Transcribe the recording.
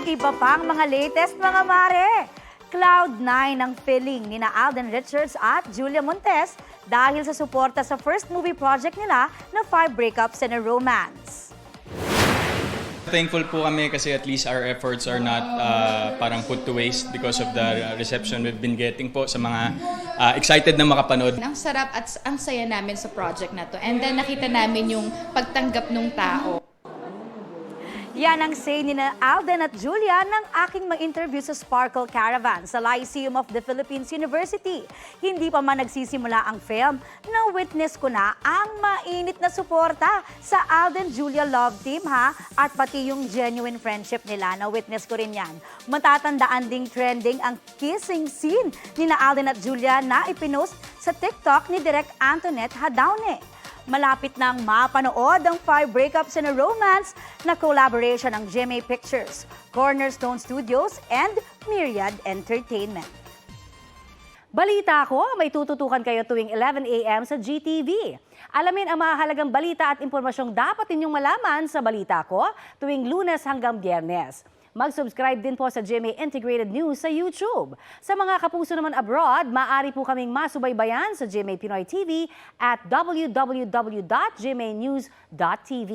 Iba pang mga latest mga mare. Cloud9 ang feeling ni Alden Richards at Julia Montes dahil sa suporta sa first movie project nila na 5 Breakups and a Romance. Thankful po kami kasi at least our efforts are not parang put to waste because of the reception we've been getting po sa mga excited na makapanood. Ang sarap at ang saya namin sa project na to. And then nakita namin yung pagtanggap ng tao. Yan ang say ni Alden at Julia ng aking mag-interview sa Sparkle Caravan sa Lyceum of the Philippines University. Hindi pa man nagsisimula ang film, na-witness ko na ang mainit na suporta sa Alden-Julia love team ha, at pati yung genuine friendship nila, na-witness ko rin yan. Matatandaan ding trending ang kissing scene ni Alden at Julia na ipinost sa TikTok ni Direk Antoinette Hadaune. Malapit nang mapanood ang 5 Breakups and a Romance na collaboration ng GMA Pictures, Cornerstone Studios, and Myriad Entertainment. Balita ko, may tututukan kayo tuwing 11 a.m. sa GTV. Alamin ang mahalagang balita at impormasyong dapat ninyong malaman sa Balita Ko tuwing Lunes hanggang Biyernes. Mag-subscribe din po sa GMA Integrated News sa YouTube. Sa mga kapuso naman abroad, maaari po kaming masubaybayan sa GMA Pinoy TV at www.gmanews.tv.